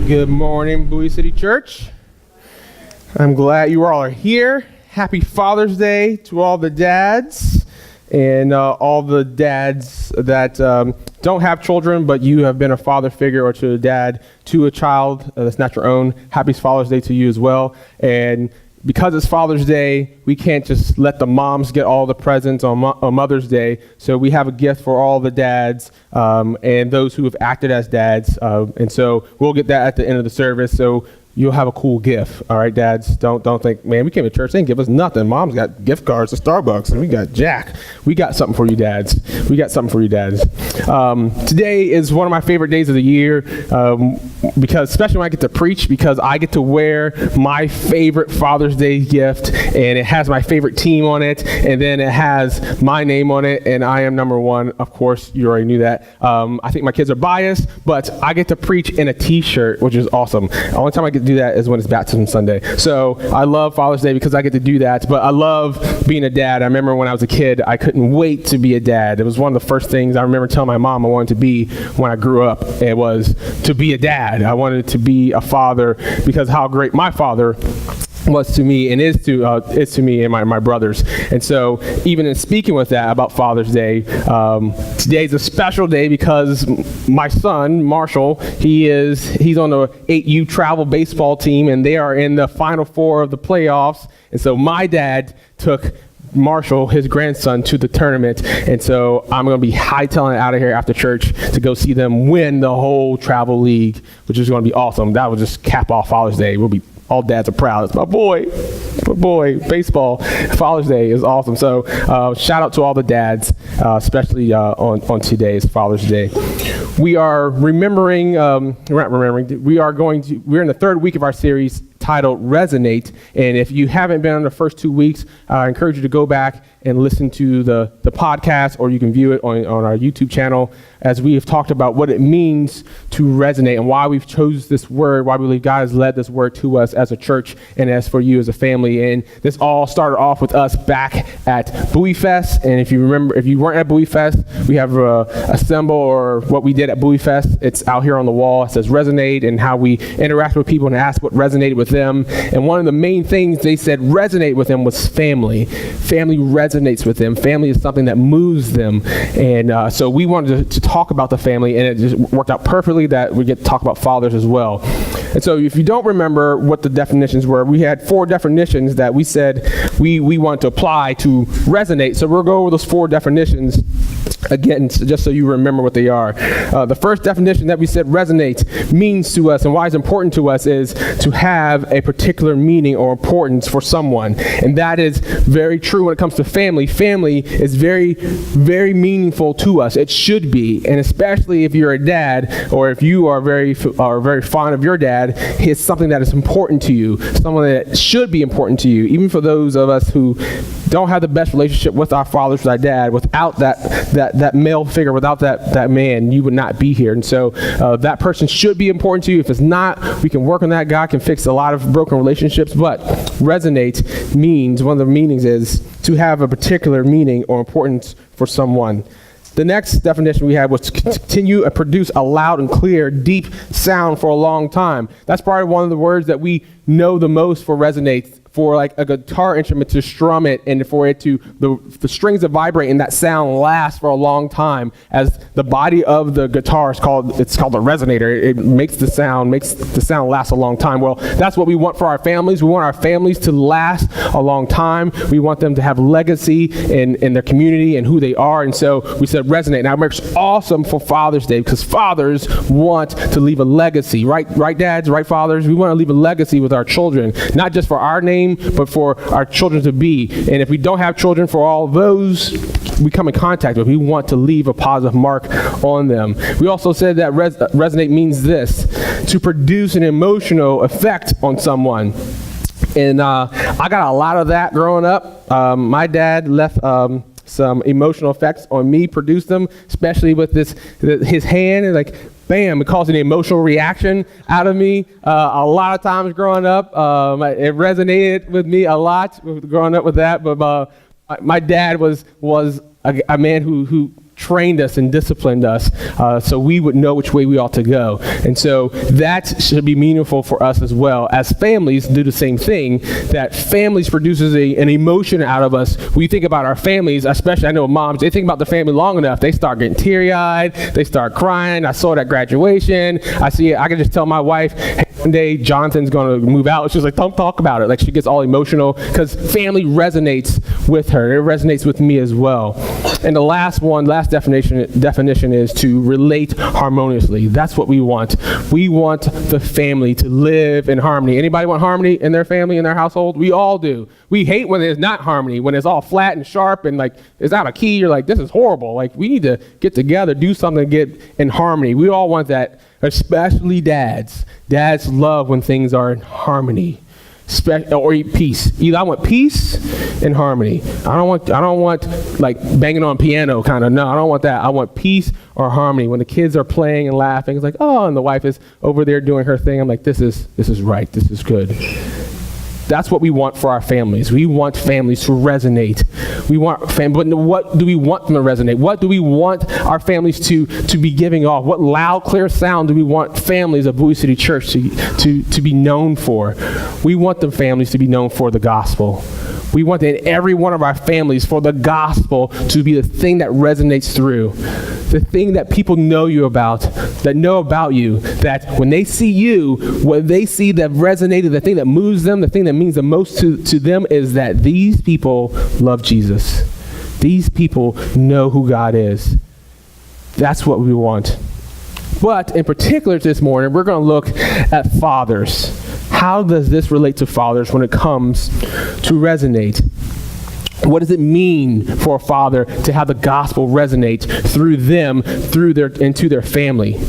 Good morning, Bowie City Church. I'm glad you all are here. Happy Father's Day to all the dads and all the dads that don't have children, but you have been a father figure or to a dad to a child that's not your own. Happy Father's Day to you as well. And because it's Father's Day, we can't just let the moms get all the presents on Mother's Day. So we have a gift for all the dads and those who have acted as dads. And so we'll get that at the end of the service. So you'll have a cool gift. All right, dads, don't think, man, we came to church, they didn't give us nothing. Mom's got gift cards to Starbucks, and we got Jack. We got something for you, dads. We got something for you, dads. Today is one of my favorite days of the year, because especially when I get to preach, because I get to wear my favorite Father's Day gift, and it has my favorite team on it, and then it has my name on it, and I am number one. Of course, you already knew that. I think my kids are biased, but I get to preach in a t-shirt, which is awesome. The only time I get to do that is when it's Baptism Sunday. So I love Father's Day because I get to do that, but I love being a dad. I remember when I was a kid, I couldn't wait to be a dad. It was one of the first things I remember telling my mom I wanted to be when I grew up. It was to be a dad. I wanted to be a father because how great my father was to me and is to me and my brothers. And so even in speaking with that about Father's Day, today's a special day because my son, Marshall, he's on the 8U travel baseball team, and they are in the Final Four of the playoffs. And so my dad took Marshall, his grandson, to the tournament, and so I'm going to be hightailing it out of here after church to go see them win the whole travel league, which is going to be awesome. That will just cap off Father's Day. All dads are proud. It's my boy, baseball. Father's Day is awesome. So shout out to all the dads, especially on today's Father's Day. We are we're in the third week of our series titled Resonate. And if you haven't been on the first 2 weeks, I encourage you to go back and listen to the podcast, or you can view it on our YouTube channel, as we have talked about what it means to resonate and why we've chose this word, why we believe God has led this word to us as a church and as for you as a family. And this all started off with us back at Bowie Fest. And if you remember, if you weren't at Bowie Fest, we have a symbol or what we did at Bowie Fest. It's out here on the wall. It says resonate, and how we interact with people and ask what resonated with them. And one of the main things they said resonate with them was family. Family resonates with them. Family is something that moves them. And so we wanted to talk about the family, and it just worked out perfectly that we get to talk about fathers as well. And so if you don't remember what the definitions were, we had 4 definitions that we said we want to apply to resonate. So we'll go over those 4 definitions again, just so you remember what they are. The first definition that we said resonate means to us and why it's important to us is to have a particular meaning or importance for someone. And that is very true when it comes to family. Family is very, very meaningful to us. It should be. And especially if you're a dad, or if you are very fond of your dad, it's something that is important to you, someone that should be important to you. Even for those of us who don't have the best relationship with our fathers, with our dad, without that male figure, without that man, you would not be here. And so that person should be important to you. If it's not, we can work on that. God can fix a lot of broken relationships. But resonate means, one of the meanings is to have a particular meaning or importance for someone. The next definition we had was to continue and produce a loud and clear, deep sound for a long time. That's probably one of the words that we know the most for resonate, for like a guitar instrument to strum it and for it to, the strings to vibrate and that sound lasts for a long time, as the body of the guitar is called the resonator. It makes the sound last a long time. Well, that's what we want for our families. We want our families to last a long time. We want them to have legacy in their community and who they are. And so we said resonate. Now it's awesome for Father's Day because fathers want to leave a legacy, right dads, right fathers? We want to leave a legacy with our children, not just for our name, but for our children to be. And if we don't have children, for all those we come in contact with, we want to leave a positive mark on them. We also said that resonate means this, to produce an emotional effect on someone. And I got a lot of that growing up. My dad left some emotional effects on me, produced them, especially with his hand, like bam, it caused an emotional reaction out of me. A lot of times growing up, it resonated with me a lot growing up with that. But my dad was a man who trained us and disciplined us so we would know which way we ought to go. And so that should be meaningful for us as well. As families do the same thing, that families produces an emotion out of us. We think about our families, especially I know moms, they think about the family long enough, they start getting teary-eyed, they start crying. I saw it at graduation. I can just tell my wife, hey, one day Jonathan's going to move out. She's like, don't talk about it. Like she gets all emotional because family resonates with her. It resonates with me as well. And the last definition is to relate harmoniously. That's what we want. We want the family to live in harmony. Anybody want harmony in their family, in their household? We all do. We hate when there's not harmony, when it's all flat and sharp and like it's out of key. You're like, this is horrible. Like we need to get together, do something to get in harmony. We all want that, especially dads. Dads love when things are in harmony. Or peace. Either I want peace and harmony. I don't want like banging on piano kind of. No, I don't want that. I want peace or harmony. When the kids are playing and laughing, it's like, oh, and the wife is over there doing her thing. I'm like, this is right. This is good. That's what we want for our families. We want families to resonate. But what do we want them to resonate? What do we want our families to be giving off? What loud, clear sound do we want families of Bowie City Church to be known for? We want the families to be known for the gospel. We want in every one of our families for the gospel to be the thing that resonates through, the thing that people know you about, that know about you, that when they see you, what they see that resonated, the thing that moves them, the thing that means the most to them is that these people love Jesus. These people know who God is. That's what we want. But in particular this morning, we're going to look at fathers. How does this relate to fathers when it comes to resonate? What does it mean for a father to have the gospel resonate through them, into their family?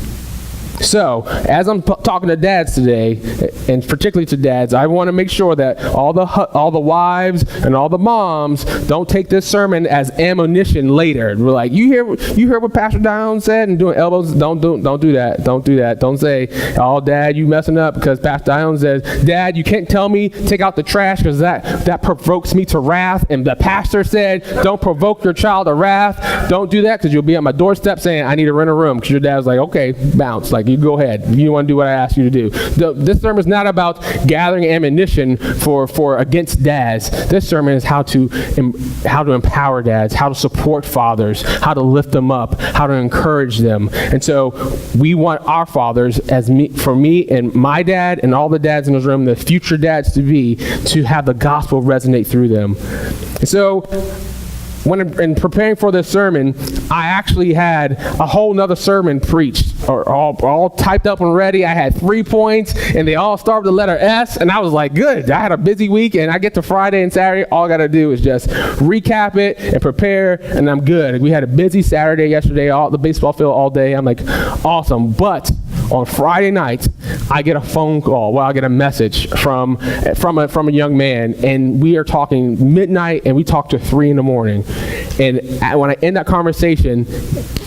So, as I'm talking to dads today, and particularly to dads, I want to make sure that all the wives and all the moms don't take this sermon as ammunition later. We're like, you heard what Pastor Dione said, and doing elbows. Don't do that. Don't do that. Don't say, oh, Dad, you messing up because Pastor Dione says, Dad, you can't tell me take out the trash because that provokes me to wrath. And the pastor said, don't provoke your child to wrath. Don't do that because you'll be at my doorstep saying, I need to rent a room, because your dad's like, okay, bounce. Like, you go ahead. You want to do what I asked you to do. This sermon is not about gathering ammunition for against dads. This sermon is how to empower dads, how to support fathers, how to lift them up, how to encourage them. And so we want our fathers, for me and my dad and all the dads in this room, the future dads to have the gospel resonate through them. And so when in preparing for this sermon, I actually had a whole nother sermon preached, or all typed up and ready. I had 3 points, and they all start with the letter S, and I was like, good. I had a busy week, and I get to Friday and Saturday. All I got to do is just recap it and prepare, and I'm good. We had a busy Saturday yesterday, the baseball field all day. I'm like, awesome. But on Friday night, I get a phone call. Well, I get a message from a young man, and we are talking midnight, and we talk to 3 a.m. And when I end that conversation,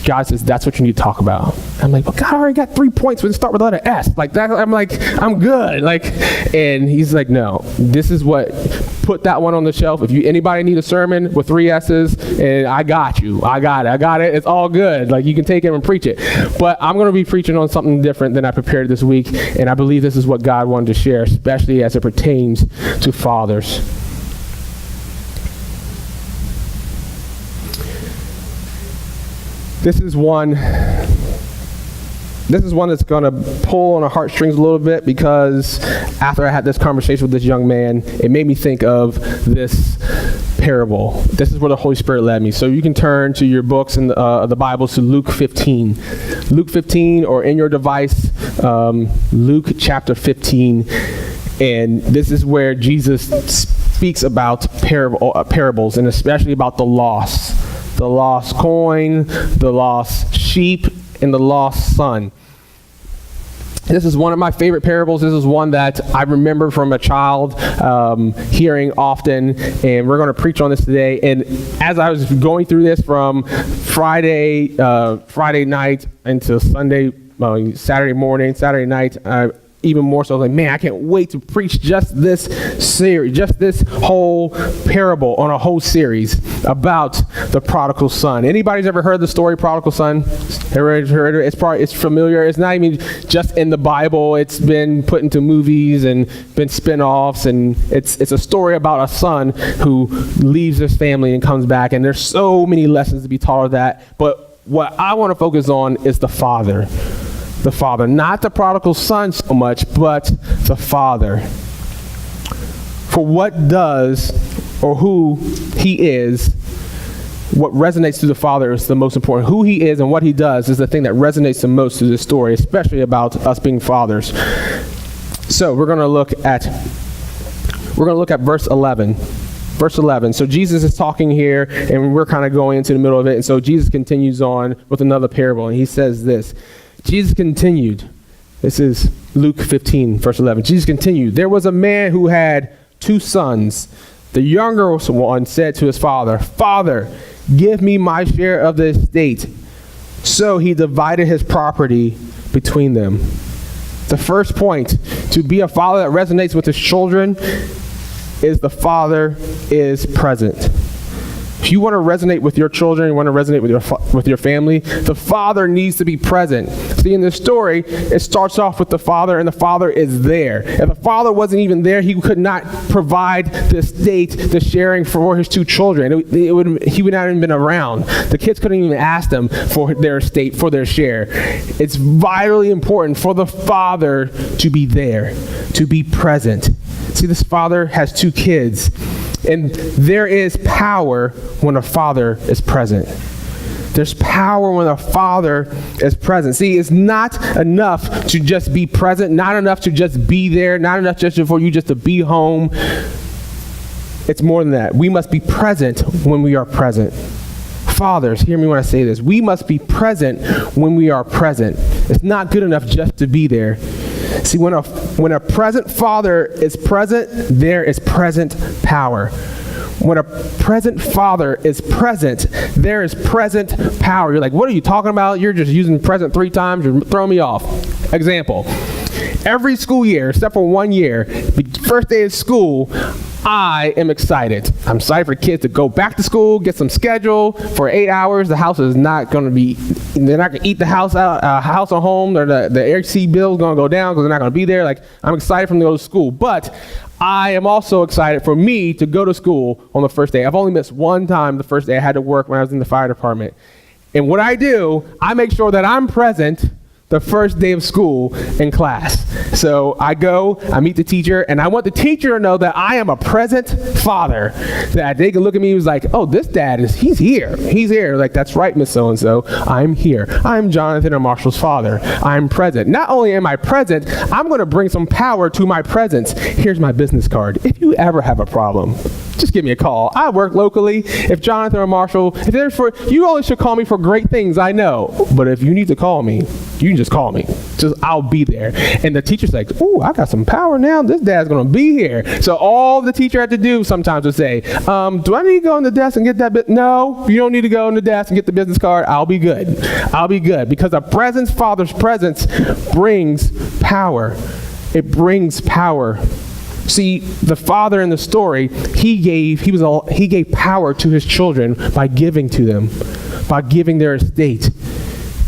God says, that's what you need to talk about. I'm like, but God, I already got 3 points. We start with the letter S. Like that, I'm like, I'm good. Like, and he's like, no, this is what, put that one on the shelf. If anybody need a sermon with 3 S's, and I got you. I got it. It's all good. Like, you can take it and preach it. But I'm going to be preaching on something different than I prepared this week. And I believe this is what God wanted to share, especially as it pertains to fathers. This is one that's going to pull on our heartstrings a little bit, because after I had this conversation with this young man, it made me think of this parable. This is where the Holy Spirit led me. So you can turn to your books and the Bibles to Luke 15. Luke 15, or in your device, Luke chapter 15. And this is where Jesus speaks about parables, and especially about the lost coin, the lost sheep, and the lost son. This is one of my favorite parables. This is one that I remember from a child hearing often, and we're going to preach on this today. And as I was going through this from Friday night into Saturday morning, Saturday night, even more so. Like, man, I can't wait to preach just this series, just this whole parable on a whole series about the prodigal son. Anybody's ever heard the story Prodigal Son? Everybody's heard it? It's familiar. It's not even just in the Bible. It's been put into movies and been spin-offs, and it's a story about a son who leaves his family and comes back, and there's so many lessons to be taught of that. But what I want to focus on is the father. The father, not the prodigal son so much, but the father. For what does, or who he is, what resonates to the father is the most important. Who he is and what he does is the thing that resonates the most to this story, especially about us being fathers. So we're going to look at verse 11. Verse 11. So Jesus is talking here, and we're kind of going into the middle of it. And so Jesus continues on with another parable, and he says this. Jesus continued. This is Luke 15, verse 11. Jesus continued. There was a man who had 2 sons. The younger one said to his father, "Father, give me my share of the estate." So he divided his property between them. The first point to be a father that resonates with his children is the father is present. If you want to resonate with your children, you want to resonate with your family, the father needs to be present. See, in this story, it starts off with the father, and the father is there. If the father wasn't even there, he could not provide the estate, the sharing for his 2 children. He would not have been around. The kids couldn't even ask them for their estate, for their share. It's vitally important for the father to be there, to be present. See, this father has 2 kids. And there is power when a father is present. There's power when a father is present. See, it's not enough to just be present, not enough to just be there, not enough just for you just to be home. It's more than that. We must be present when we are present. Fathers, hear me when I say this. We must be present when we are present. It's not good enough just to be there. See, when a present father is present, there is present power. When a present father is present, there is present power. You're like, what are you talking about? You're just using present 3 times. You're throwing me off. Example. Every school year, except for 1 year, the first day of school, I am excited. I'm excited for kids to go back to school, get some schedule for 8 hours. The house is not going to be, they're not going to eat the house out, house or home, or the AC bill is going to go down because they're not going to be there. Like, I'm excited for them to go to school. But I am also excited for me to go to school on the first day. I've only missed 1 time the first day I had to work when I was in the fire department. And what I do, I make sure that I'm present the first day of school in class. So I go, I meet the teacher, and I want the teacher to know that I am a present father. That they can look at me and was like, oh, this dad he's here. He's here. Like, that's right, Miss So-and-so. I'm here. I'm Jonathan and Marshall's father. I'm present. Not only am I present, I'm going to bring some power to my presence. Here's my business card. If you ever have a problem, just give me a call. I work locally. If Jonathan or Marshall, if there's you always should call me for great things, I know. But if you need to call me, you can just call me. I'll be there. And the teacher's like, ooh, I got some power now. This dad's going to be here. So all the teacher had to do sometimes would say, do I need to go on the desk and get that No, you don't need to go on the desk and get the business card. I'll be good. I'll be good. Because Father's presence brings power. It brings power. See, the father in the story, he gave power to his children by giving to them, by giving their estate.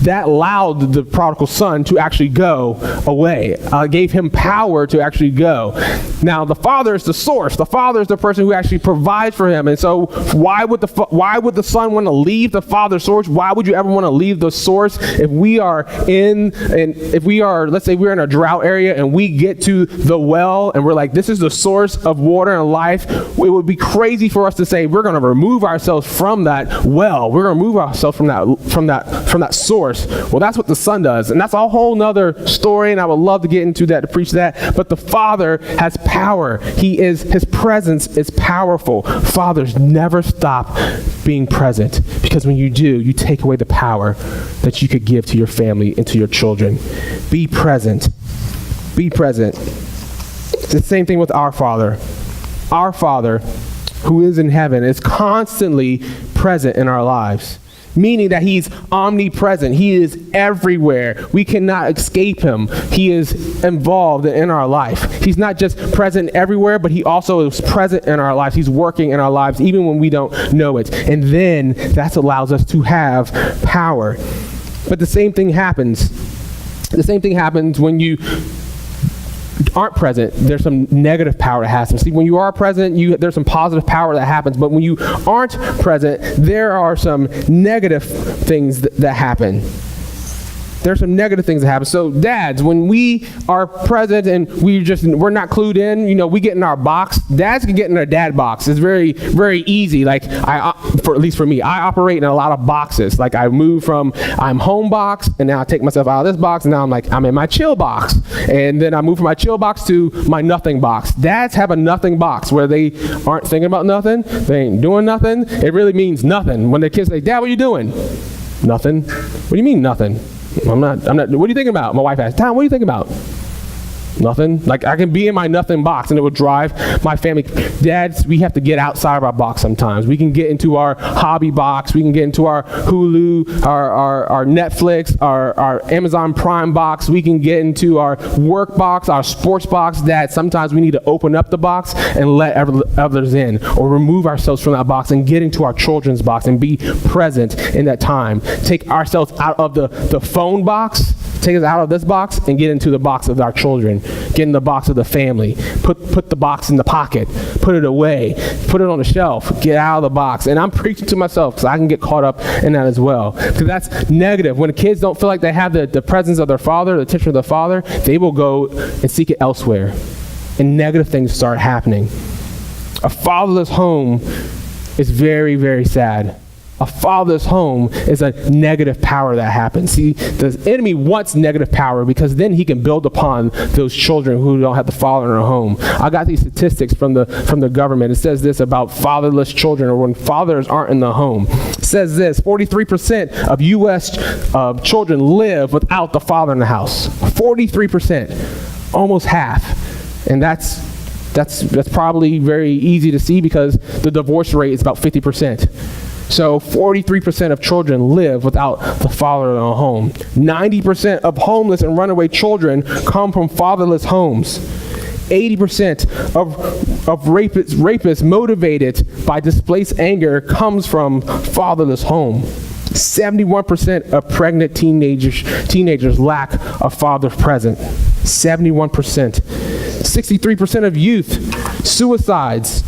That allowed the prodigal son to actually go away. Gave him power to actually go. Now, the father is the source. The father is the person who actually provides for him. And so, why would the son want to leave the father's source? Why would you ever want to leave the source? If we are let's say we're in a drought area and we get to the well and we're like, this is the source of water and life, it would be crazy for us to say we're going to remove ourselves from that well. We're going to remove ourselves from that source. Well, that's what the son does, and that's a whole nother story, and I would love to get into that, to preach that. But the father has power. His presence is powerful. Fathers, never stop being present, because when you do, you take away the power that you could give to your family and to your children. Be present. Be present. It's the same thing with our Father. Our Father, who is in heaven, is constantly present in our lives. meaning that he's omnipresent. He is everywhere. We cannot escape him. He is involved in our life. He's not just present everywhere, but he also is present in our lives. He's working in our lives even when we don't know it. And then that allows us to have power. But the same thing happens. The same thing happens when you aren't present. There's some negative power that happens. See, when you are present, there's some positive power that happens. But when you aren't present, there are some negative things that happen. There's some negative things that happen. So dads, when we are present and we're not clued in, we get in our box. Dads can get in their dad box. It's very, very easy. Like at least for me, I operate in a lot of boxes. Like I move from I'm home box, and now I take myself out of this box, and now I'm in my chill box. And then I move from my chill box to my nothing box. Dads have a nothing box where they aren't thinking about nothing. They ain't doing nothing. It really means nothing. When their kids say, "Dad, what are you doing?" Nothing. What do you mean nothing? I'm not, what are you thinking about? My wife asks, "Tom, what are you thinking about?" Nothing. Like I can be in my nothing box and it would drive my family. Dads, we have to get outside of our box sometimes. We can get into our hobby box. We can get into our Hulu, our Netflix, our Amazon Prime box. We can get into our work box, our sports box. Dad, sometimes we need to open up the box and let others in, or remove ourselves from that box and get into our children's box and be present in that time. Take ourselves out of the phone box. Take us out of this box and get into the box of our children. Get in the box of the family. Put the box in the pocket. Put it away. Put it on the shelf. Get out of the box. And I'm preaching to myself because I can get caught up in that as well. Because that's negative. When the kids don't feel like they have the presence of their father, the attention of their father, they will go and seek it elsewhere. And negative things start happening. A fatherless home is very, very sad. A fatherless home is a negative power that happens. See, the enemy wants negative power because then he can build upon those children who don't have the father in their home. I got these statistics from the government. It says this about fatherless children, or when fathers aren't in the home. It says this: 43% of U.S. Children live without the father in the house. 43%, almost half, and that's probably very easy to see because the divorce rate is about 50%. So 43% of children live without the father in a home. 90% of homeless and runaway children come from fatherless homes. 80% of rapists motivated by displaced anger comes from fatherless home. 71% of pregnant teenagers lack a father present. 71%. 63% of youth suicides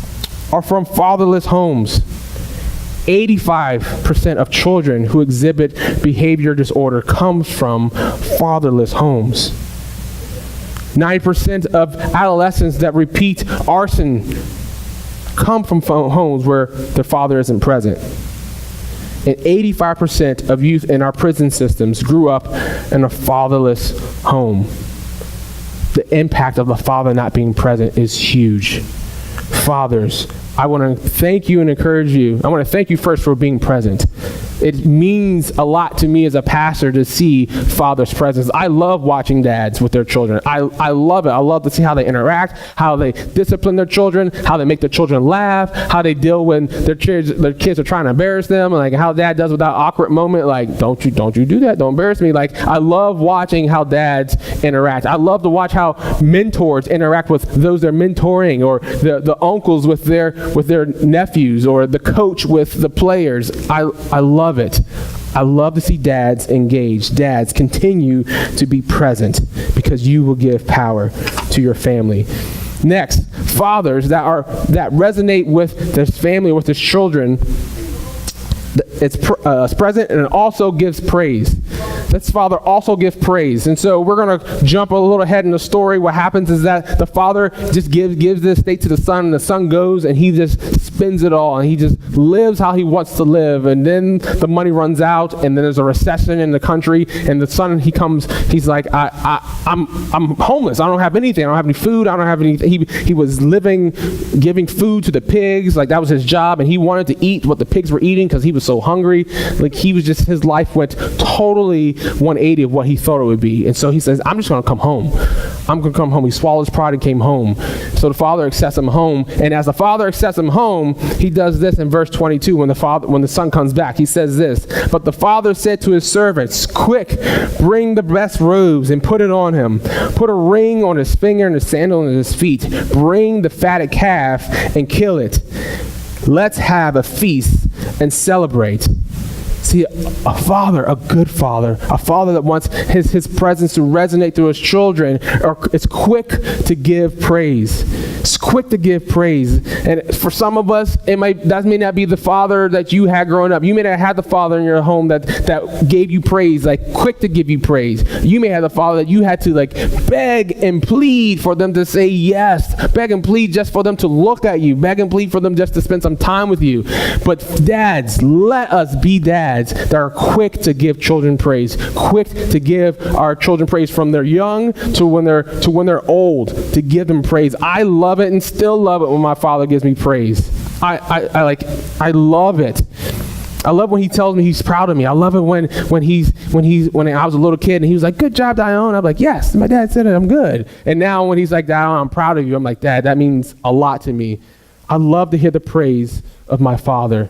are from fatherless homes. 85% of children who exhibit behavior disorder comes from fatherless homes. 90% of adolescents that repeat arson come from homes where their father isn't present. And 85% of youth in our prison systems grew up in a fatherless home. The impact of the father not being present is huge. Fathers, I want to thank you and encourage you. I want to thank you first for being present. It means a lot to me as a pastor to see fathers' presence. I love watching dads with their children. I love it. I love to see how they interact, how they discipline their children, how they make their children laugh, how they deal when their kids are trying to embarrass them, like how dad does with that awkward moment, like don't you do that, don't embarrass me. Like I love watching how dads interact. I love to watch how mentors interact with those they're mentoring, or the uncles with their nephews, or the coach with the players. I love it. I love to see dads engage. Dads, continue to be present because you will give power to your family. Next, fathers that resonate with their family, with their children. It's present, and it also gives praise. This father also gives praise. And so we're going to jump a little ahead in the story. What happens is that the father just gives this estate to the son, and the son goes and he just spends it all, and he just lives how he wants to live. And then the money runs out, and then there's a recession in the country, and the son, he's like, I'm homeless. I don't have anything. I don't have any food. I don't have anything. He was living, giving food to the pigs. Like that was his job, and he wanted to eat what the pigs were eating because he was so hungry. Like his life went totally complete 180 of what he thought it would be. And so he says, I'm just going to come home. I'm going to come home. He swallowed his pride and came home. So the father accepts him home. And as the father accepts him home, he does this in verse 22 when the son comes back. He says this, but the father said to his servants, quick, bring the best robes and put it on him. Put a ring on his finger and a sandal on his feet. Bring the fatted calf and kill it. Let's have a feast and celebrate. See, a father, a good father, a father that wants his presence to resonate through his children, is quick to give praise. It's quick to give praise. And for some of us, that may not be the father that you had growing up. You may not have the father in your home that gave you praise, like quick to give you praise. You may have the father that you had to like beg and plead for them to say yes, beg and plead just for them to look at you, beg and plead for them just to spend some time with you. But dads, let us be dads that are quick to give children praise, quick to give our children praise from they're young to when they're old, to give them praise. I love it and still love it when my father gives me praise. I love it. I love when he tells me he's proud of me. I love it when I was a little kid and he was like, good job, Dione. I'm like, yes, my dad said it, I'm good. And now when he's like, Dione, I'm proud of you, I'm like, Dad, that means a lot to me. I love to hear the praise of my father.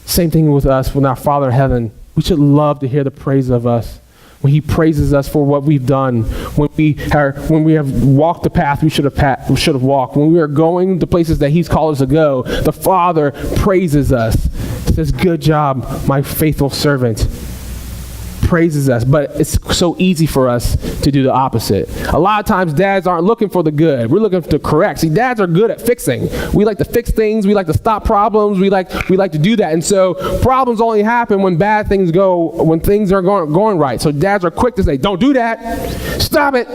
Same thing with us, with our Father in heaven. We should love to hear the praise of us. When he praises us for what we've done, when we have walked the path we should have walked, when we are going to places that he's called us to go, the Father praises us. Says, good job, my faithful servant. Praises us, but it's so easy for us to do the opposite. A lot of times dads aren't looking for the good. We're looking to correct. See, dads are good at fixing. We like to fix things. We like to stop problems. We like to do that. And so problems only happen when bad things when things are going right. So dads are quick to say, don't do that. Stop it.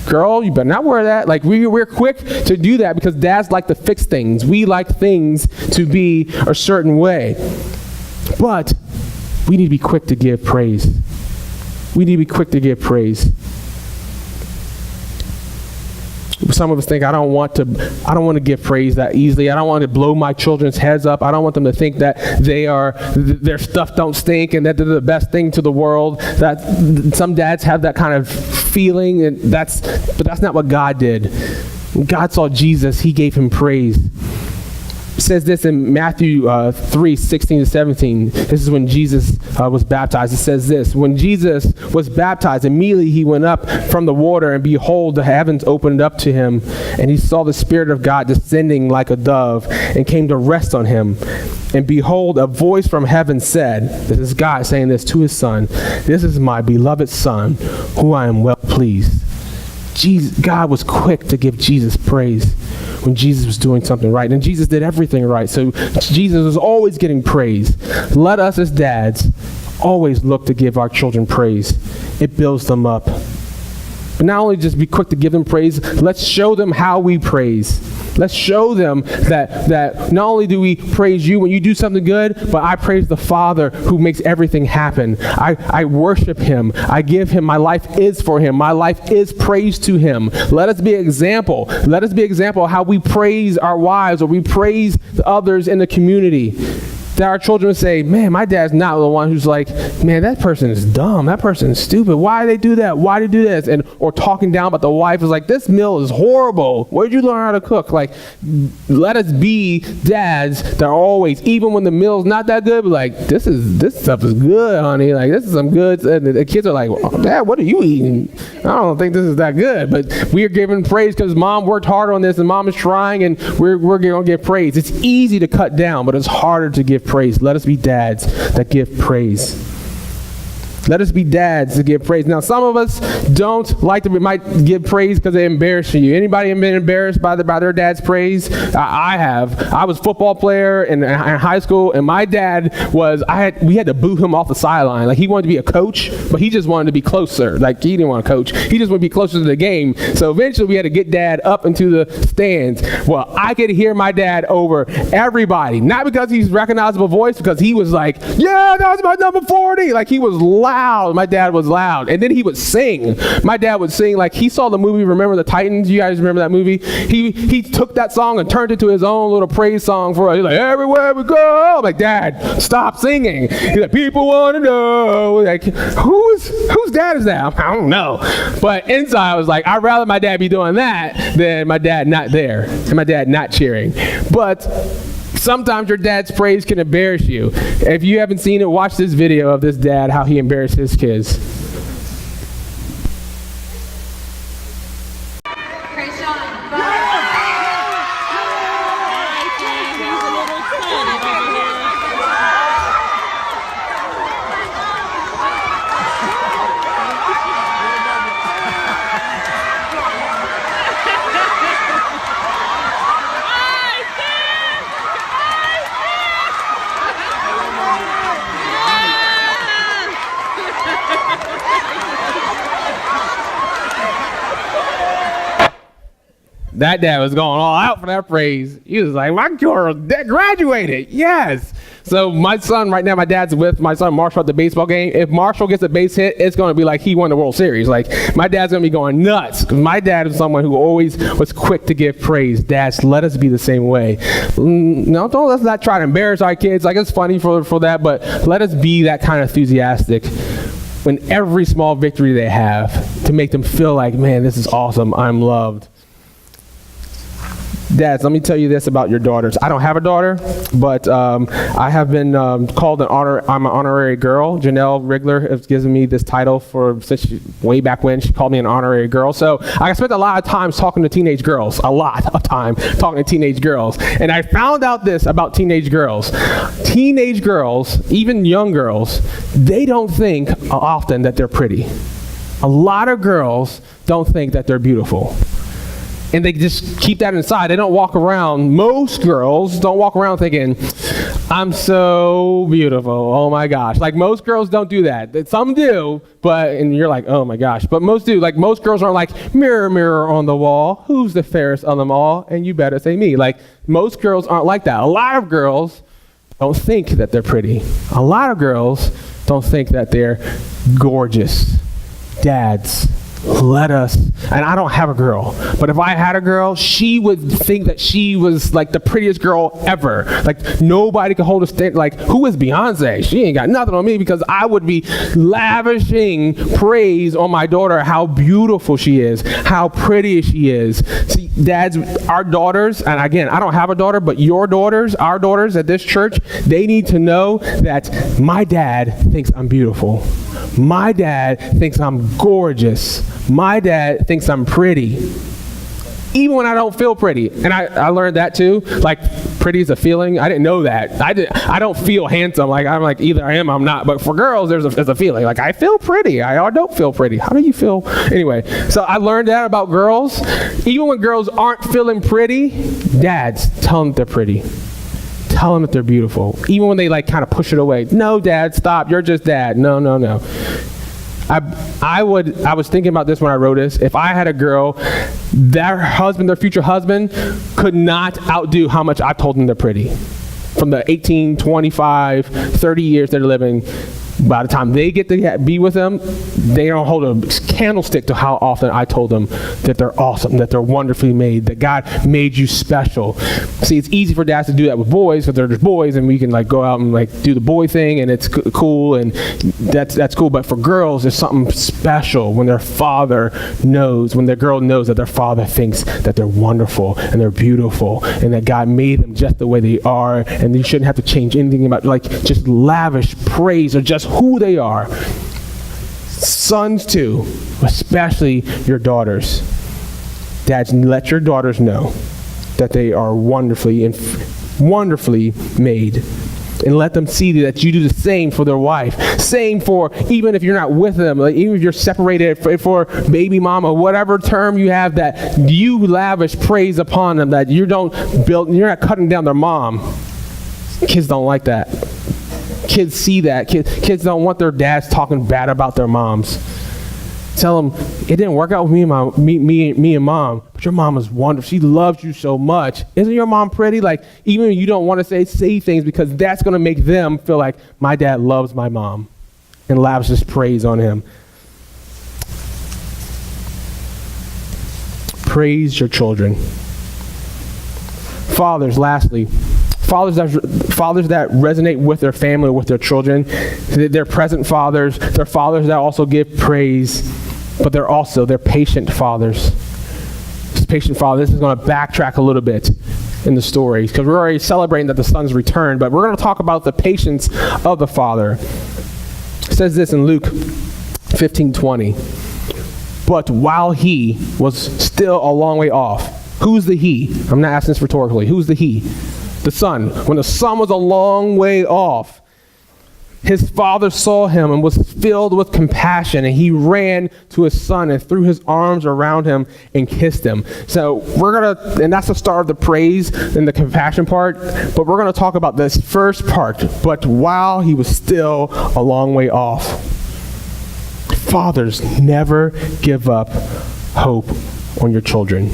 Girl, you better not wear that. Like we're quick to do that because dads like to fix things. We like things to be a certain way. But we need to be quick to give praise. We need to be quick to give praise. Some of us think, I don't want to give praise that easily. I don't want to blow my children's heads up. I don't want them to think that their stuff don't stink and that they're the best thing to the world. That some dads have that kind of feeling, but that's not what God did. When God saw Jesus, he gave him praise. It says this in Matthew 3:16-17. This is when Jesus was baptized. It says this, when Jesus was baptized, immediately he went up from the water, and behold, the heavens opened up to him, and he saw the Spirit of God descending like a dove and came to rest on him. And behold, a voice from heaven said, this is God saying this to his son, this is my beloved son, who I am well pleased. God was quick to give Jesus praise when Jesus was doing something right. And Jesus did everything right. So Jesus was always getting praise. Let us as dads always look to give our children praise. It builds them up. But not only just be quick to give them praise, let's show them how we praise. Let's show them that not only do we praise you when you do something good, but I praise the Father who makes everything happen. I worship him. I give him. My life is for him. My life is praise to him. Let us be an example. Let us be an example of how we praise our wives or we praise the others in the community. That our children say, man, my dad's not the one who's like, man, that person is dumb. That person is stupid. Why do they do that? Why do they do this? Or talking down about the wife is like, this meal is horrible. Where did you learn how to cook? Like, let us be dads that are always, even when the meal's not that good, but like, this stuff is good, honey. Like, this is some good. And the kids are like, well, Dad, what are you eating? I don't think this is that good. But we are giving praise because mom worked hard on this and mom is trying and we're going to give praise. It's easy to cut down, but it's harder to give praise. Let us be dads that give praise. Let us be dads to give praise. Now, some of us might give praise because they embarrass you. Anybody been embarrassed by their dad's praise? I have. I was a football player in high school, and my dad we had to boo him off the sideline. Like, he wanted to be a coach, but he just wanted to be closer. Like, he didn't want to coach. He just wanted to be closer to the game. So eventually we had to get dad up into the stands. Well, I could hear my dad over everybody. Not because he's a recognizable voice, because he was like, yeah, that was my number 40. Like, he was loud. loud. My dad was loud. And then he would sing. My dad would sing like he saw the movie Remember the Titans. You guys remember that movie? He took that song and turned it to his own little praise song for us. He's like, everywhere we go. I'm like, Dad, stop singing. He's like, people want to know. Like, whose dad is that? I don't know. But inside I was like, I'd rather my dad be doing that than my dad not there and my dad not cheering. But sometimes your dad's praise can embarrass you. If you haven't seen it, watch this video of this dad, how he embarrassed his kids. That dad was going all out for that praise. He was like, my girl graduated. Yes. So my son, right now, my dad's with my son Marshall at the baseball game. If Marshall gets a base hit, it's going to be like he won the World Series. Like, my dad's going to be going nuts. Because my dad is someone who always was quick to give praise. Dads, let us be the same way. No, let's not try to embarrass our kids. Like, it's funny for that, but let us be that kind of enthusiastic when every small victory they have to make them feel like, man, this is awesome. I'm loved. Dads, let me tell you this about your daughters. I don't have a daughter, but I have been called I'm an honorary girl. Janelle Rigler has given me this title since way back when. She called me an honorary girl. So I spent a lot of time talking to teenage girls, a lot of time talking to teenage girls. And I found out this about teenage girls. Teenage girls, even young girls, they don't think often that they're pretty. A lot of girls don't think that they're beautiful. And they just keep that inside. They don't walk around, most girls don't walk around thinking, I'm so beautiful, oh my gosh. Like, most girls don't do that. Some do, and you're like, oh my gosh. But most do. Like, most girls aren't like, mirror, mirror on the wall, who's the fairest of them all? And you better say me. Like, most girls aren't like that. A lot of girls don't think that they're pretty. A lot of girls don't think that they're gorgeous. Dads, let us, and I don't have a girl, but if I had a girl, she would think that she was like the prettiest girl ever. Like, nobody could hold a stick. Like, who is Beyonce? She ain't got nothing on me, because I would be lavishing praise on my daughter, how beautiful she is, how pretty she is. See, dads, our daughters, and again, I don't have a daughter, but your daughters, our daughters at this church, they need to know that my dad thinks I'm beautiful. My dad thinks I'm gorgeous. My dad thinks I'm pretty, even when I don't feel pretty. And I learned that too. Like, pretty is a feeling. I didn't know that. I don't feel handsome. Like, I'm like, either I am or I'm not. But for girls, there's a feeling. Like, I feel pretty. I don't feel pretty. How do you feel? Anyway, so I learned that about girls. Even when girls aren't feeling pretty, dads, tell them they're pretty. Tell them that they're beautiful. Even when they like kind of push it away. No, Dad, stop. You're just dad. No. I was thinking about this when I wrote this. If I had a girl, their future husband, could not outdo how much I told them they're pretty. From the 18, 25, 30 years they're living, by the time they get to be with them, they don't hold a candlestick to how often I told them that they're awesome, that they're wonderfully made, that God made you special. See, it's easy for dads to do that with boys, because they're just boys, and we can like go out and like do the boy thing, and it's cool, and that's cool. But for girls, there's something special when their father knows, when their girl knows that their father thinks that they're wonderful and they're beautiful, and that God made them just the way they are, and you shouldn't have to change anything about, like, just lavish praise or just who they are. Sons too, especially your daughters. Dads, let your daughters know that they are wonderfully made. And let them see that you do the same for their wife. Same for, even if you're not with them, like even if you're separated, for baby mama, whatever term you have, that you lavish praise upon them, that you're not cutting down their mom. Kids don't like that. Kids see that. Kids don't want their dads talking bad about their moms. Tell them, it didn't work out with me and mom, but your mom is wonderful. She loves you so much. Isn't your mom pretty? Like, even if you don't want to say things, because that's going to make them feel like, my dad loves my mom. and lavishes praise on him. Praise your children. Fathers, lastly, fathers that resonate with their family, with their children. They're present fathers. They're fathers that also give praise, but they're patient fathers. This patient father, this is going to backtrack a little bit in the story because we're already celebrating that the son's returned, but we're going to talk about the patience of the father. It says this in Luke 15:20. But while he was still a long way off, who's the he? I'm not asking this rhetorically. Who's the he? The son. When the son was a long way off, his father saw him and was filled with compassion, and he ran to his son and threw his arms around him and kissed him. So and that's the start of the praise and the compassion part, but we're going to talk about this first part, but while he was still a long way off. Fathers, never give up hope on your children.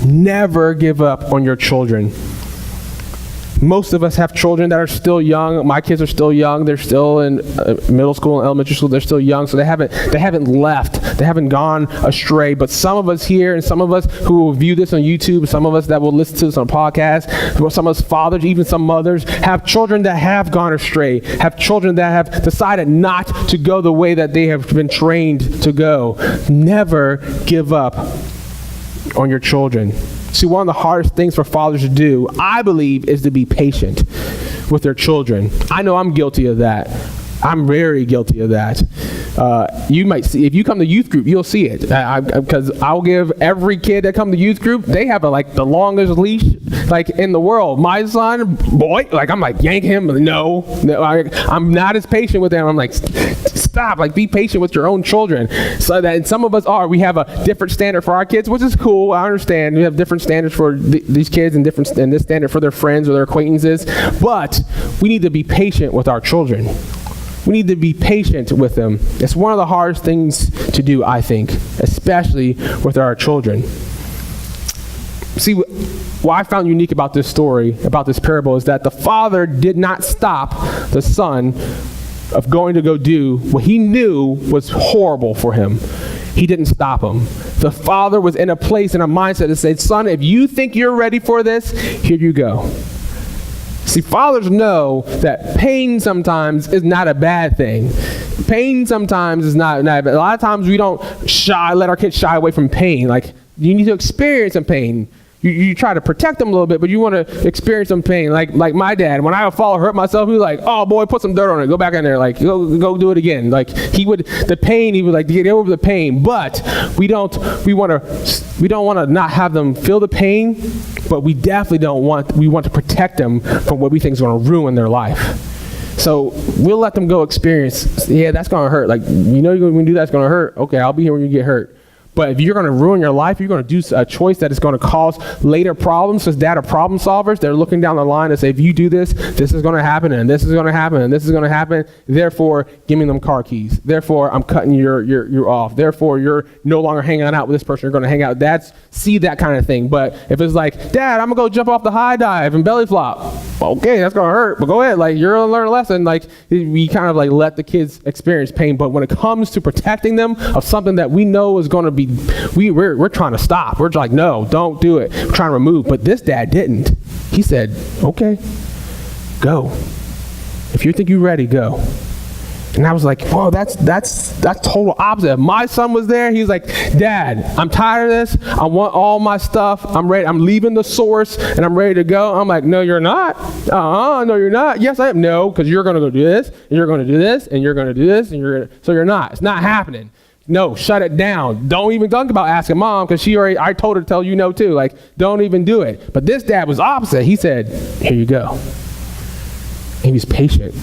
Never give up on your children. Most of us have children that are still young. My kids are still young. They're still in middle school and elementary school. They're still young, so they haven't left. They haven't gone astray. But some of us here, and some of us who will view this on YouTube, some of us that will listen to this on podcasts, some of us fathers, even some mothers, have children that have gone astray, have children that have decided not to go the way that they have been trained to go. Never give up on your children. See, one of the hardest things for fathers to do, I believe, is to be patient with their children. I know I'm guilty of that. I'm very guilty of that. You might see, if you come to youth group, you'll see it. Because I'll give every kid that come to youth group, they have the longest leash in the world. My son, boy, I'm yank him. No, I'm not as patient with them. I'm like, stop, be patient with your own children. So that, and some of us we have a different standard for our kids, which is cool. I understand. We have different standards for these kids and this standard for their friends or their acquaintances. But we need to be patient with our children. We need to be patient with them. It's one of the hardest things to do, I think, especially with our children. See, what I found unique about this story, about this parable, is that the father did not stop the son of going to go do what he knew was horrible for him. He didn't stop him. The father was in a place, in a mindset to say, son, if you think you're ready for this, here you go. See, fathers know that pain sometimes is not a bad thing. Pain sometimes is not bad. A lot of times we don't let our kids shy away from pain. You need to experience some pain. You try to protect them a little bit, but you want to experience some pain. Like my dad, when I would fall or hurt myself, he was like, "Oh boy, put some dirt on it. Go back in there. Go do it again." He would get over the pain. But we don't want to not have them feel the pain, but we definitely we want to protect them from what we think is going to ruin their life. So we'll let them go experience. Yeah, that's going to hurt. You're going to do that. It's going to hurt. Okay, I'll be here when you get hurt. But if you're going to ruin your life, you're going to do a choice that is going to cause later problems. Because dad are problem solvers. They're looking down the line and say, if you do this, this is going to happen, and this is going to happen, and this is going to happen. Therefore, give me them car keys. Therefore, I'm cutting you off. Therefore, you're no longer hanging out with this person. You're going to hang out. Dads see that kind of thing. But if it's like, Dad, I'm going to go jump off the high dive and belly flop. Okay, that's going to hurt. But go ahead. You're going to learn a lesson. We kind of let the kids experience pain. But when it comes to protecting them of something that we know is going to be, we're trying to stop. We're like, no, don't do it. We're trying to remove. But this dad didn't. He said, okay, go. If you think you're ready, go. And I was like, whoa, that's total opposite. If my son was there, he's like, Dad, I'm tired of this. I want all my stuff. I'm ready. I'm leaving the source and I'm ready to go. I'm like, no, you're not. No, you're not. Yes, I am. No, because you're going to go do this, and you're going to do this, and you're going to do this, so you're not. It's not happening. No, shut it down. Don't even think about asking mom, because I told her to tell you no too. Don't even do it. But this dad was opposite. He said, here you go. He was patient.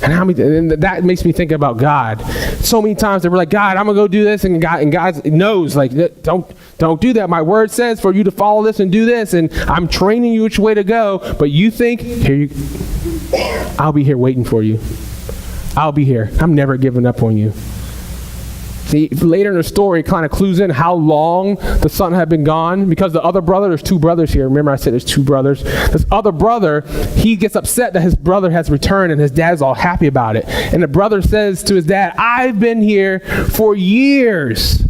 And that makes me think about God. So many times they were like, God, I'm going to go do this. And God knows, don't do that. My word says for you to follow this and do this. And I'm training you which way to go. But you think, I'll be here waiting for you. I'll be here. I'm never giving up on you. See, later in the story, it kind of clues in how long the son had been gone, because the other brother, there's two brothers here. Remember I said there's two brothers. This other brother, he gets upset that his brother has returned, and his dad's all happy about it. And the brother says to his dad, I've been here for years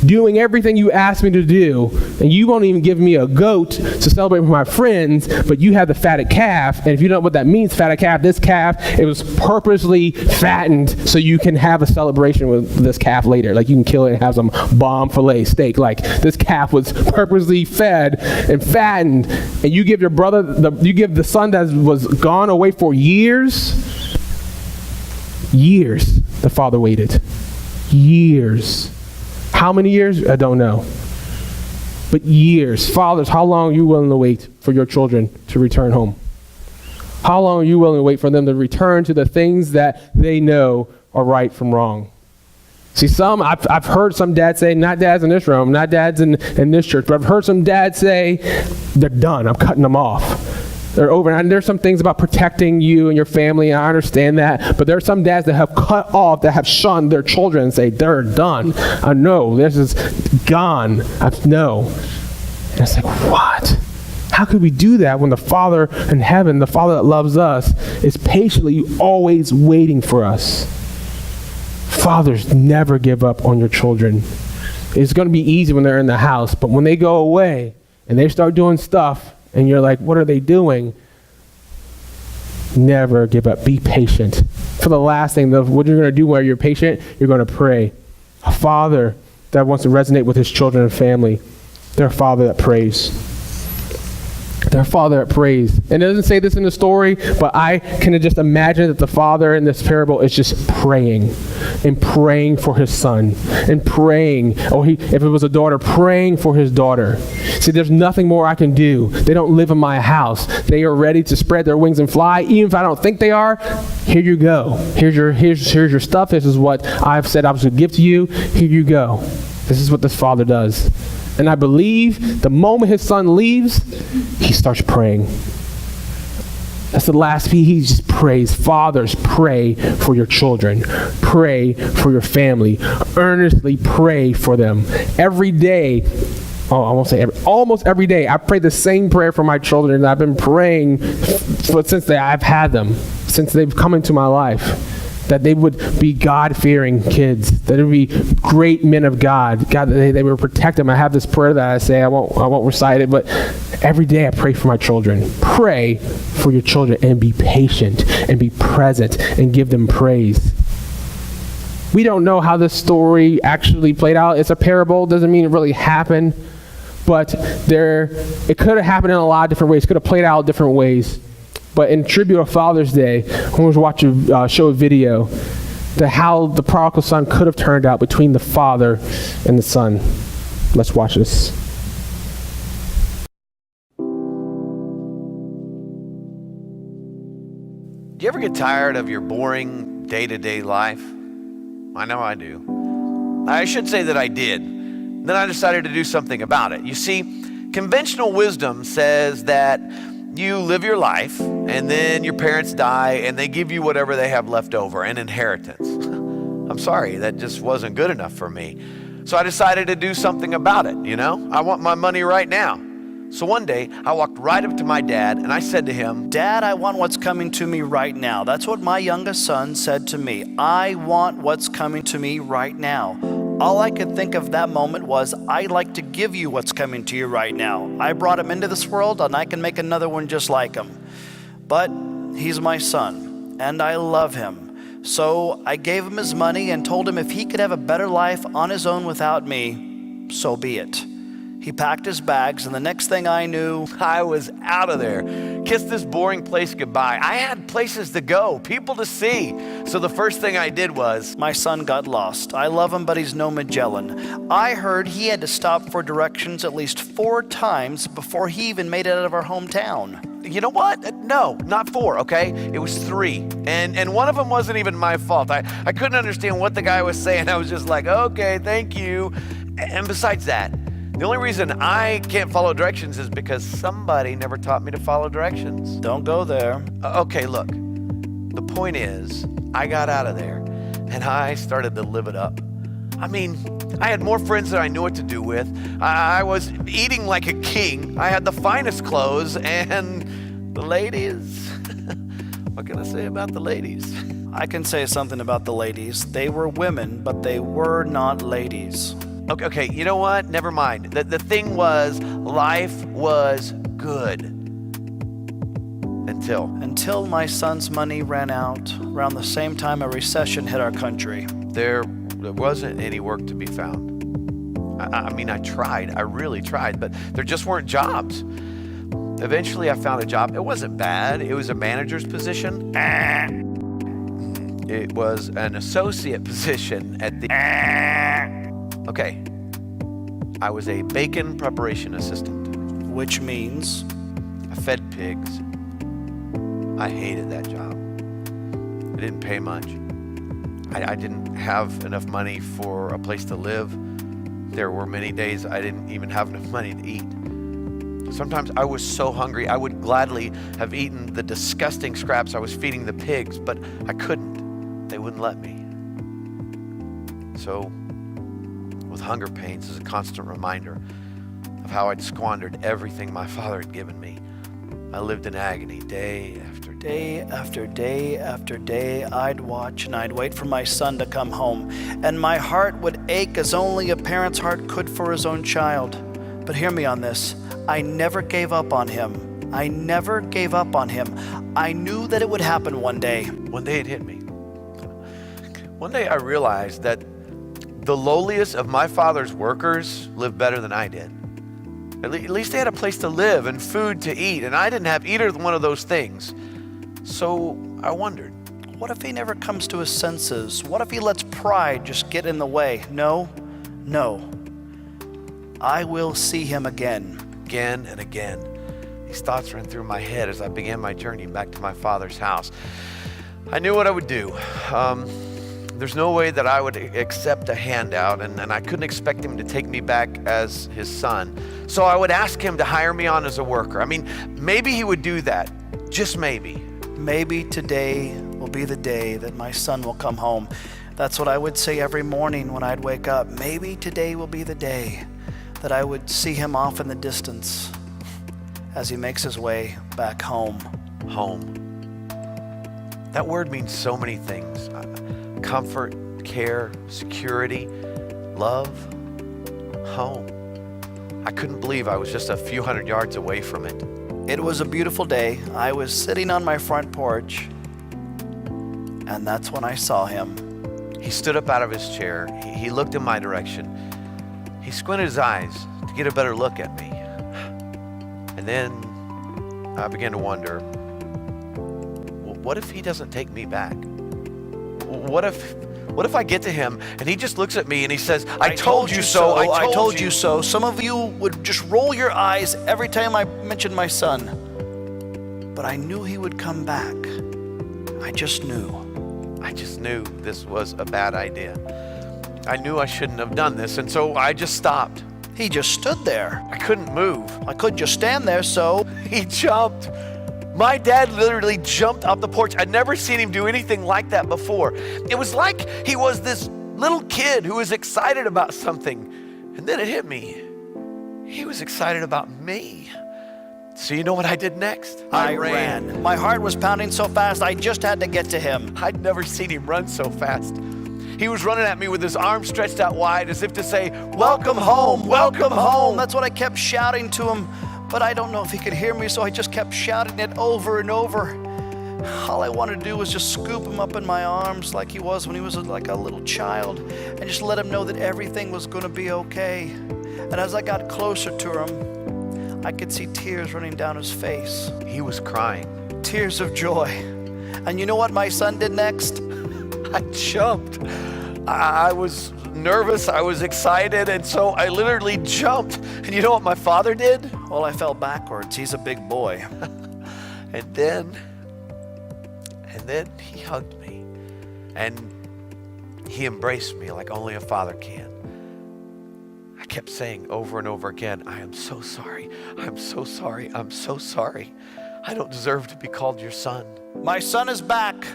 doing everything you asked me to do, and you won't even give me a goat to celebrate with my friends, but you have the fatted calf. And if you don't know what that means, fatted calf, this calf, it was purposely fattened so you can have a celebration with this calf later. Like you can kill it and have some bomb filet steak. Like this calf was purposely fed and fattened, and you give your brother, you give the son that was gone away for years, the father waited. Years. How many years? I don't know. But years. Fathers, how long are you willing to wait for your children to return home? How long are you willing to wait for them to return to the things that they know are right from wrong? See, I've heard some dads say, not dads in this room, not dads in this church, but I've heard some dads say, they're done, I'm cutting them off. They're over. And there's some things about protecting you and your family, and I understand that. But there are some dads that have cut off, that have shunned their children and say, they're done. I know, this is gone. I know. And it's like, what? How could we do that when the Father in heaven, the Father that loves us, is patiently always waiting for us? Fathers, never give up on your children. It's going to be easy when they're in the house, but when they go away and they start doing stuff, and you're like, what are they doing? Never give up. Be patient. For the last thing, what you're going to do while you're patient, you're going to pray. A father that wants to resonate with his children and family, they're a father that prays. They're a father that prays. And it doesn't say this in the story, but I can just imagine that the father in this parable is just praying and praying for his son and praying, if it was a daughter, praying for his daughter. See, there's nothing more I can do. They don't live in my house. They are ready to spread their wings and fly. Even if I don't think they are, here you go. Here's your stuff. This is what I've said I was going to give to you. Here you go. This is what this father does. And I believe the moment his son leaves, he starts praying. That's the last piece. He just prays. Fathers, pray for your children. Pray for your family. Earnestly pray for them. Every day, almost every day, I pray the same prayer for my children, and I've been praying since I've had them, since they've come into my life. That they would be God-fearing kids, that it would be great men of God. God, that they would protect them. I have this prayer that I say, I won't recite it, but every day I pray for my children. Pray for your children and be patient and be present and give them praise. We don't know how this story actually played out. It's a parable. Doesn't mean it really happened, but it could have happened in a lot of different ways. It could have played out different ways. But in tribute of Father's Day, I was watching show a video to how the prodigal son could have turned out between the father and the son. Let's watch this. Do you ever get tired of your boring day-to-day life? I know I do. I should say that I did. Then I decided to do something about it. You see, conventional wisdom says that you live your life, and then your parents die, and they give you whatever they have left over, an inheritance. I'm sorry, that just wasn't good enough for me. So I decided to do something about it, I want my money right now. So one day, I walked right up to my dad, and I said to him, Dad, I want what's coming to me right now. That's what my youngest son said to me. I want what's coming to me right now. All I could think of that moment was, I'd like to give you what's coming to you right now. I brought him into this world, and I can make another one just like him. But he's my son, and I love him. So I gave him his money and told him if he could have a better life on his own without me, so be it. He packed his bags, and the next thing I knew, I was out of there. Kissed this boring place goodbye. I had places to go, people to see. So the first thing I did was, my son got lost. I love him, but he's no Magellan. I heard he had to stop for directions at least 4 times before he even made it out of our hometown. You know what? No, not 4, okay? It was 3. And one of them wasn't even my fault. I couldn't understand what the guy was saying. I was just like, okay, thank you. And besides that, the only reason I can't follow directions is because somebody never taught me to follow directions. Don't go there. Okay, look. The point is, I got out of there, and I started to live it up. I mean, I had more friends than I knew what to do with. I was eating like a king. I had the finest clothes, and the ladies. What can I say about the ladies? I can say something about the ladies. They were women, but they were not ladies. Okay, you know what? Never mind. The thing was, life was good. Until my son's money ran out around the same time a recession hit our country. There wasn't any work to be found. I mean, I tried. I really tried, but there just weren't jobs. Eventually, I found a job. It wasn't bad. It was a manager's position. It was an associate position at the... Okay. I was a bacon preparation assistant. Which means? I fed pigs. I hated that job. It didn't pay much. I didn't have enough money for a place to live. There were many days I didn't even have enough money to eat. Sometimes I was so hungry, I would gladly have eaten the disgusting scraps I was feeding the pigs, but I couldn't. They wouldn't let me. So, with hunger pains as a constant reminder of how I'd squandered everything my father had given me, I lived in agony day after day. Day after day after day, I'd watch and I'd wait for my son to come home, and my heart would ache as only a parent's heart could for his own child. But hear me on this. I never gave up on him. I never gave up on him. I knew that it would happen one day. One day it hit me. One day I realized that the lowliest of my father's workers lived better than I did. At least they had a place to live and food to eat, and I didn't have either one of those things. So I wondered, what if he never comes to his senses? What if he lets pride just get in the way? No. I will see him again. Again and again. These thoughts ran through my head as I began my journey back to my father's house. I knew what I would do. There's no way that I would accept a handout, and I couldn't expect him to take me back as his son. So I would ask him to hire me on as a worker. I mean, maybe he would do that. Just maybe. Maybe today will be the day that my son will come home. That's what I would say every morning when I'd wake up. Maybe today will be the day that I would see him off in the distance as he makes his way back home. Home. That word means so many things. Comfort, care, security, love, home. I couldn't believe I was just a few hundred yards away from it. It was a beautiful day. I was sitting on my front porch, and that's when I saw him. He stood up out of his chair. He looked in my direction. He squinted his eyes to get a better look at me. And then I began to wonder, what if he doesn't take me back? What if I get to him and he just looks at me and he says, I told you so, I told you so. Some of you would just roll your eyes every time I mentioned my son. But I knew he would come back. I just knew this was a bad idea. I knew I shouldn't have done this, and so I just stopped. He just stood there. I couldn't move. I couldn't just stand there, so he jumped. My dad literally jumped off the porch. I'd never seen him do anything like that before. It was like he was this little kid who was excited about something. And then it hit me. He was excited about me. So you know what I did next? I ran. My heart was pounding so fast, I just had to get to him. I'd never seen him run so fast. He was running at me with his arms stretched out wide as if to say, welcome home, welcome home. That's what I kept shouting to him. But I don't know if he could hear me, so I just kept shouting it over and over. All I wanted to do was just scoop him up in my arms like he was when he was like a little child and just let him know that everything was going to be okay. And as I got closer to him, I could see tears running down his face. He was crying. Tears of joy. And you know what my son did next? I jumped. I was nervous, I was excited, and so I literally jumped. And you know what my father did? Well, I fell backwards. He's a big boy. And then he hugged me. And he embraced me like only a father can. I kept saying over and over again, I am so sorry. I'm so sorry. I'm so sorry. I don't deserve to be called your son. My son is back.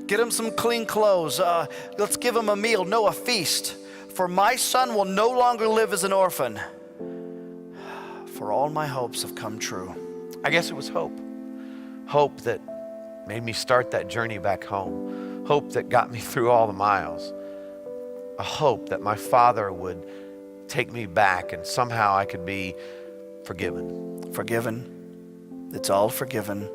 Get him some clean clothes. Let's give him a meal. No, a feast. For my son will no longer live as an orphan. For all my hopes have come true. I guess it was hope. Hope that made me start that journey back home. Hope that got me through all the miles. A hope that my father would take me back and somehow I could be forgiven. Forgiven. It's all forgiven.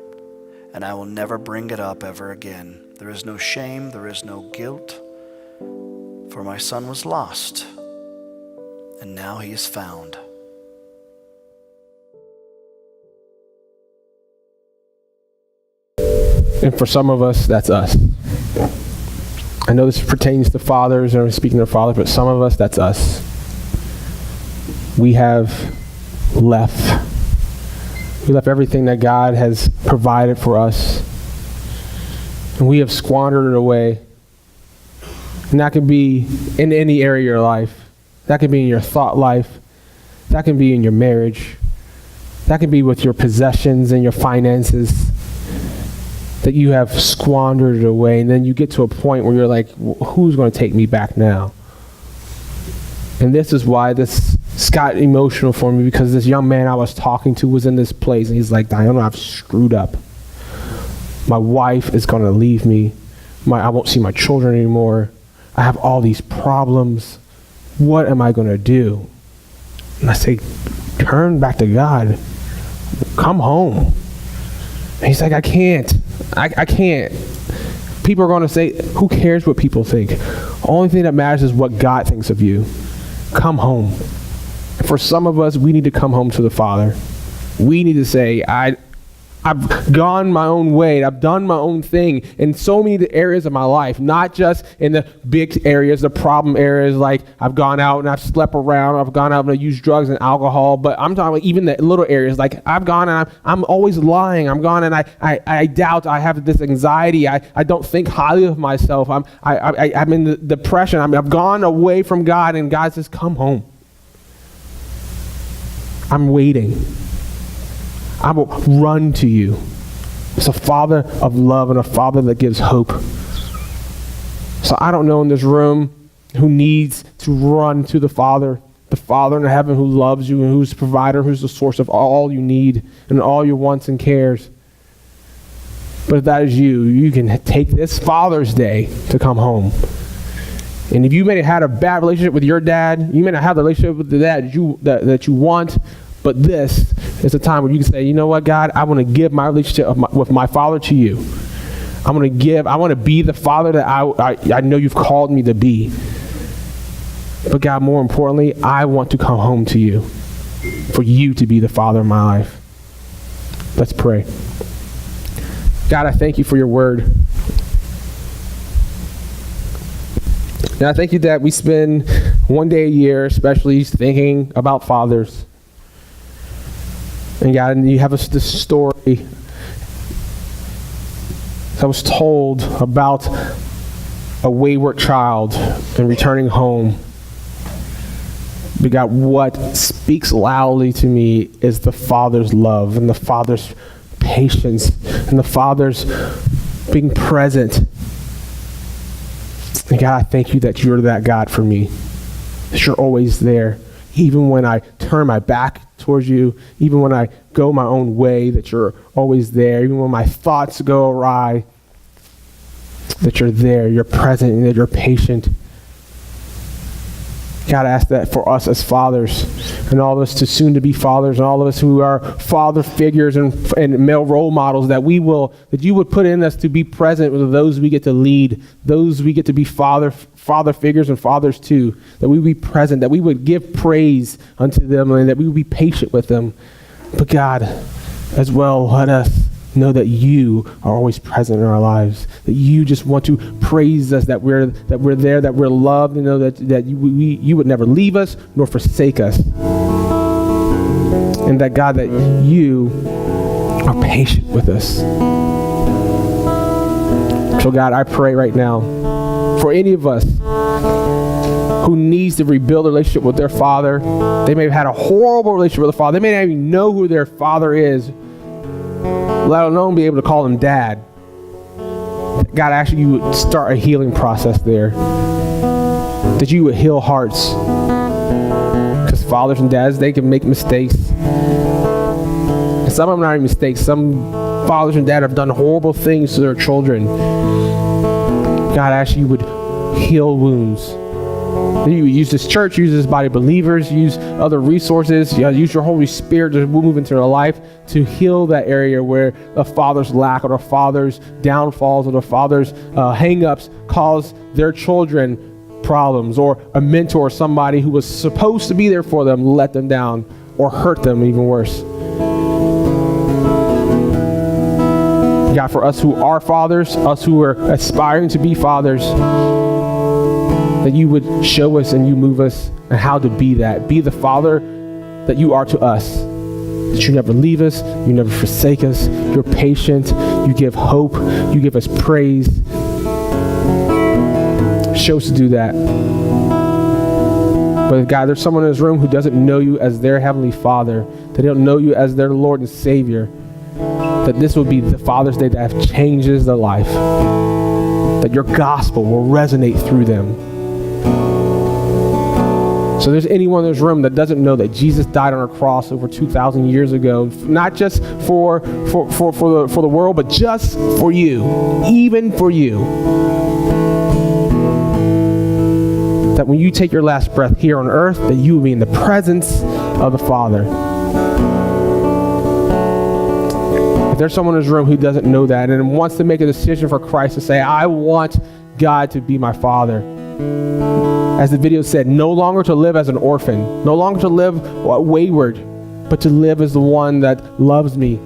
And I will never bring it up ever again. There is no shame. There is no guilt. For my son was lost, and now he is found. And for some of us, that's us. I know this pertains to fathers, and I'm speaking to fathers, but some of us, that's us. We have left. We left everything that God has provided for us, and we have squandered it away. And that can be in any area of your life. That can be in your thought life. That can be in your marriage. That can be with your possessions and your finances. That you have squandered it away. And then you get to a point where you're like, who's going to take me back now? And this is why this got emotional for me, because this young man I was talking to was in this place. And he's like, Dione, I've screwed up. My wife is going to leave me. I won't see my children anymore. I have all these problems. What am I going to do? And I say, turn back to God. Come home. And he's like, I can't. I can't. People are going to say, who cares what people think? Only thing that matters is what God thinks of you. Come home. For some of us, we need to come home to the Father. We need to say, I've gone my own way. I've done my own thing in so many areas of my life, not just in the big areas, the problem areas, like I've gone out and I've slept around, I've gone out and I've used drugs and alcohol, but I'm talking about even the little areas, like I've gone and I'm always lying. I'm gone and I doubt, I have this anxiety. I don't think highly of myself. I'm in the depression. I've gone away from God, and God says, come home. I'm waiting. I will run to you. It's a Father of love and a Father that gives hope. So I don't know in this room who needs to run to the Father in heaven who loves you and who's the provider, who's the source of all you need and all your wants and cares. But if that is you, you can take this Father's Day to come home. And if you may have had a bad relationship with your dad, you may not have the relationship with the dad that you want, but this is a time where you can say, you know what, God, I want to give my relationship with my Father to you. I want to be the Father that I know you've called me to be. But God, more importantly, I want to come home to you, for you to be the Father of my life. Let's pray. God, I thank you for your word. And I thank you that we spend one day a year, especially thinking about fathers. And God, you have this story that was told about a wayward child and returning home. But God, what speaks loudly to me is the Father's love and the Father's patience and the Father's being present. And God, I thank you that you're that God for me, that you're always there. Even when I turn my back towards you, even when I go my own way, that you're always there. Even when my thoughts go awry, that you're there, you're present, and that you're patient. God, I ask that for us as fathers, and all of us to soon to be fathers, and all of us who are father figures and male role models, that you would put in us to be present with those we get to lead, those we get to be father figures and fathers too, that we would be present, that we would give praise unto them, and that we would be patient with them. But God, as well, let us know that you are always present in our lives, that you just want to praise us, that we're there, that we're loved, and know that you would never leave us nor forsake us. And that God, that you are patient with us. So God, I pray right now for any of us who needs to rebuild a relationship with their father. They may have had a horrible relationship with their father. They may not even know who their father is, let alone be able to call him dad. God, actually, you would start a healing process there. that you would heal hearts. Because fathers and dads, they can make mistakes. And some of them are not even mistakes. Some fathers and dads have done horrible things to their children. God, I ask you would heal wounds. You use this church, use this body of believers, use other resources, use your Holy Spirit to move into their life to heal that area where the father's lack or the father's downfalls or the father's hang-ups cause their children problems, or a mentor or somebody who was supposed to be there for them let them down or hurt them even worse. God, for us who are fathers, us who are aspiring to be fathers, that you would show us and you move us and how to be that. Be the father that you are to us. That you never leave us, you never forsake us, you're patient, you give hope, you give us praise. Show us to do that. But God, there's someone in this room who doesn't know you as their Heavenly Father. They don't know you as their Lord and Savior. That this will be the Father's Day that changes their life. That your gospel will resonate through them. So there's anyone in this room that doesn't know that Jesus died on a cross over 2,000 years ago, not just for the world, but just for you, even for you. That when you take your last breath here on earth, that you will be in the presence of the Father. If there's someone in this room who doesn't know that and wants to make a decision for Christ to say, I want God to be my Father. As the video said, no longer to live as an orphan, no longer to live wayward, but to live as the one that loves me.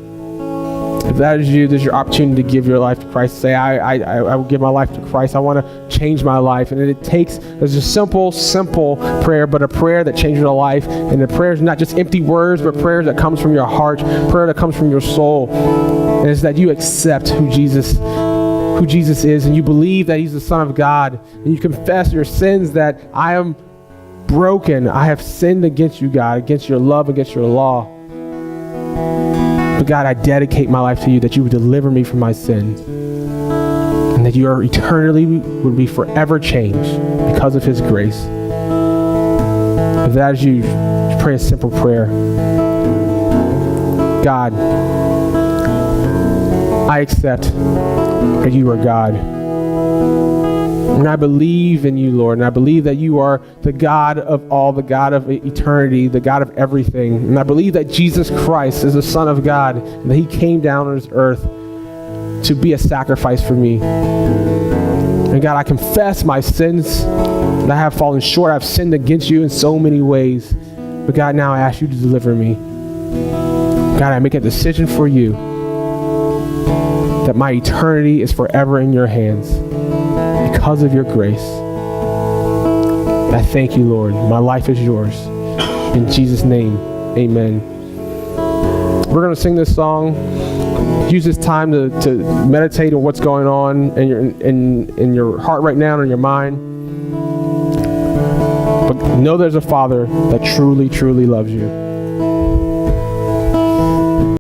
If that is you, there's your opportunity to give your life to Christ. Say, I will give my life to Christ. I want to change my life. And there's a simple prayer, but a prayer that changes your life. And the prayer is not just empty words, but prayers that comes from your heart, prayer that comes from your soul. And it's that you accept who Jesus is, and you believe that he's the Son of God, and you confess your sins, that I am broken. I have sinned against you, God, against your love, against your law. But God, I dedicate my life to you, that you would deliver me from my sins, and that your eternity would be forever changed because of his grace. If that is you, pray a simple prayer. God, I accept that you are God. And I believe in you, Lord. And I believe that you are the God of all, the God of eternity, the God of everything. And I believe that Jesus Christ is the Son of God, and that he came down on this earth to be a sacrifice for me. And God, I confess my sins, that I have fallen short. I've sinned against you in so many ways. But God, now I ask you to deliver me. God, I make a decision for you, that my eternity is forever in your hands because of your grace. I thank you, Lord. My life is yours. In Jesus' name, amen. We're going to sing this song. Use this time to meditate on what's going on in your heart right now and in your mind. But know there's a Father that truly, truly loves you.